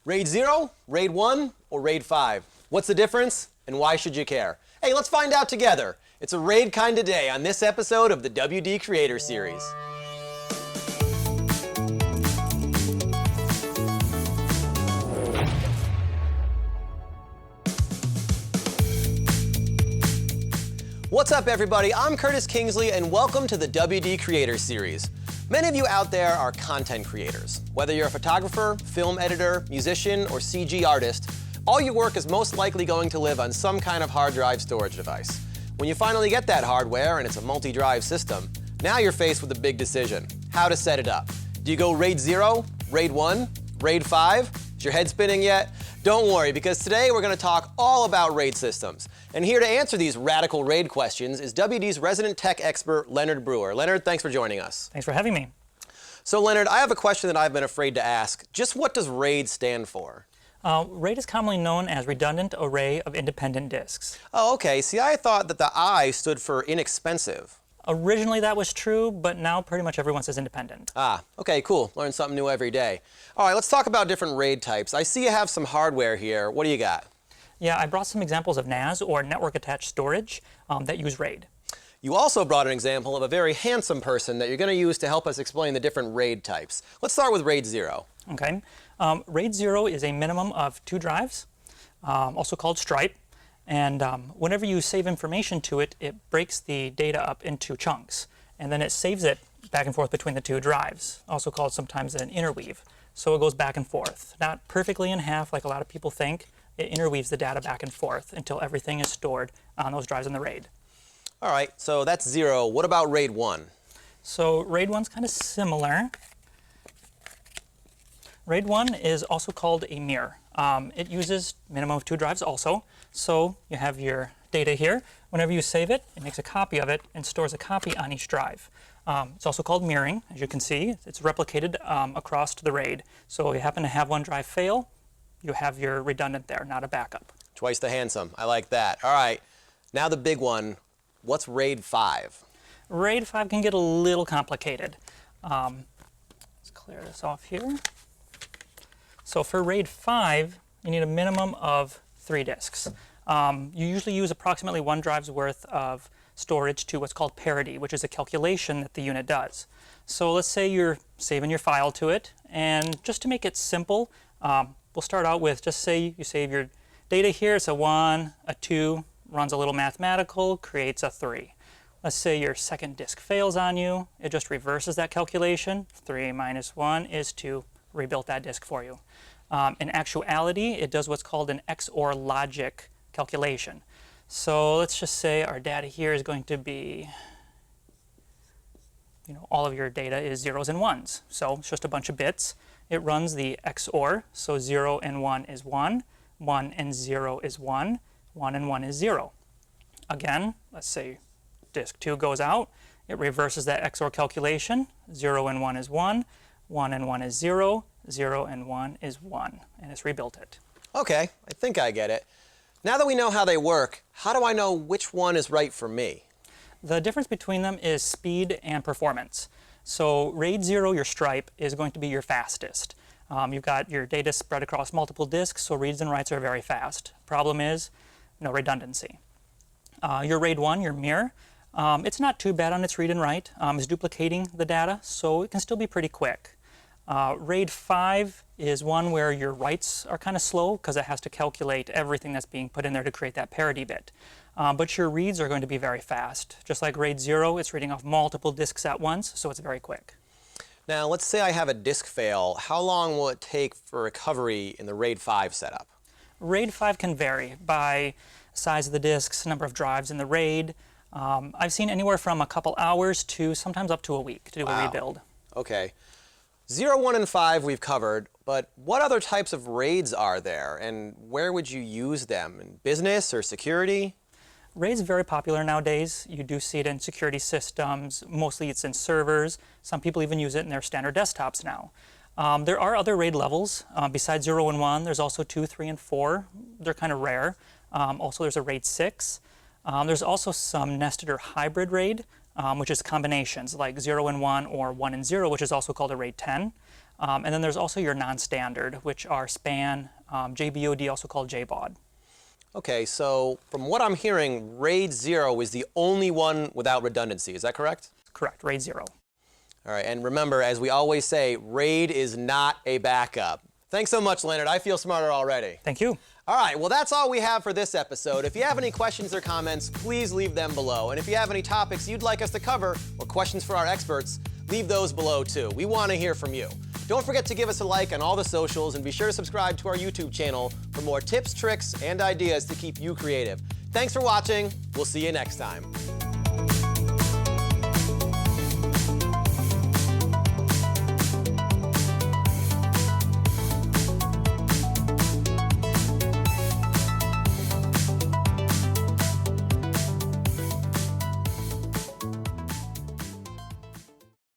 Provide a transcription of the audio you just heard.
RAID 0, RAID 1, or RAID 5? What's the difference, and why should you care? Hey, let's find out together. It's a RAID kind of day on this episode of the WD Creator Series. What's up, everybody? I'm Curtis Kingsley, and welcome to the WD Creator Series. Many of you out there are content creators. Whether you're a photographer, film editor, musician, or CG artist, all your work is most likely going to live on some kind of hard drive storage device. When you finally get that hardware and it's a multi-drive system, now you're faced with a big decision: how to set it up. Do you go RAID 0, RAID 1, RAID 5? Is your head spinning yet? Don't worry, because today we're going to talk all about RAID systems. And here to answer these radical RAID questions is WD's resident tech expert, Leonard Brewer. Leonard, thanks for joining us. Thanks for having me. So Leonard, I have a question that I've been afraid to ask. Just what does RAID stand for? RAID is commonly known as Redundant Array of Independent Disks. Oh, okay. See, I thought that the I stood for inexpensive. Originally that was true, but now pretty much everyone says independent. Ah, okay, cool. Learn something new every day. All right, let's talk about different RAID types. I see you have some hardware here. What do you got? Yeah, I brought some examples of NAS, or Network Attached Storage, that use RAID. You also brought an example of a very handsome person that you're going to use to help us explain the different RAID types. Let's start with RAID 0. Okay. RAID 0 is a minimum of 2 drives, also called stripe. And whenever you save information to it, it breaks the data up into chunks. And then it saves it back and forth between the 2 drives, also called sometimes an interweave. So it goes back and forth. Not perfectly in half like a lot of people think. It interweaves the data back and forth until everything is stored on those drives in the RAID. All right, so that's 0. What about RAID 1? So RAID 1's kind of similar. RAID 1 is also called a mirror. It uses minimum of 2 drives also. So you have your data here. Whenever you save it, it makes a copy of it and stores a copy on each drive. It's also called mirroring. As you can see, it's replicated across to the RAID. So if you happen to have one drive fail, you have your redundant there, not a backup. Twice the handsome. I like that. All right, now the big one. What's RAID 5? RAID 5 can get a little complicated. Let's clear this off here. So for RAID 5, you need a minimum of 3 disks. You usually use approximately 1 drive's worth of storage to what's called parity, which is a calculation that the unit does. So let's say you're saving your file to it, and just to make it simple, we'll start out with, just say you save your data here. It's a 1, a 2, runs a little mathematical, creates a 3. Let's say your second disk fails on you. It just reverses that calculation. 3 minus 1 is 2. Rebuilt that disk for you. In actuality, it does what's called an XOR logic calculation. So let's just say our data here is going to be, all of your data is 0s and 1s. So it's just a bunch of bits. It runs the XOR, so 0 and 1 is 1, 1 and 0 is 1, 1 and 1 is 0. Again, let's say disk 2 goes out. It reverses that XOR calculation. 0 and 1 is 1, 1 and 1 is 0, 0 and 1 is 1, and it's rebuilt it. Okay, I think I get it. Now that we know how they work, how do I know which one is right for me? The difference between them is speed and performance. So RAID 0, your stripe, is going to be your fastest. You've got your data spread across multiple disks, so reads and writes are very fast. Problem is, no redundancy. Your RAID 1, your mirror, it's not too bad on its read and write. It's duplicating the data, so it can still be pretty quick. RAID 5 is one where your writes are kind of slow because it has to calculate everything that's being put in there to create that parity bit. But your reads are going to be very fast. Just like RAID 0, it's reading off multiple disks at once, so it's very quick. Now, let's say I have a disk fail. How long will it take for recovery in the RAID 5 setup? RAID 5 can vary by size of the disks, number of drives in the RAID. I've seen anywhere from a couple hours to sometimes up to a week to do a rebuild. Okay. 0, 1, and 5 we've covered, but what other types of RAIDs are there, and where would you use them? In business or security? RAID's very popular nowadays. You do see it in security systems. Mostly it's in servers. Some people even use it in their standard desktops now. There are other RAID levels. Besides 0 and 1, there's also 2, 3, and 4. They're kind of rare. Also, there's a RAID 6. There's also some nested or hybrid RAID, which is combinations like 0 and 1 or 1 and 0, which is also called a RAID 10. And then there's also your non-standard, which are SPAN, JBOD, also called JBOD. Okay, so from what I'm hearing, RAID 0 is the only one without redundancy. Is that correct? Correct, RAID 0. All right, and remember, as we always say, RAID is not a backup. Thanks so much, Leonard. I feel smarter already. Thank you. All right, well, that's all we have for this episode. If you have any questions or comments, please leave them below. And if you have any topics you'd like us to cover or questions for our experts, leave those below too. We want to hear from you. Don't forget to give us a like on all the socials and be sure to subscribe to our YouTube channel for more tips, tricks, and ideas to keep you creative. Thanks for watching. We'll see you next time.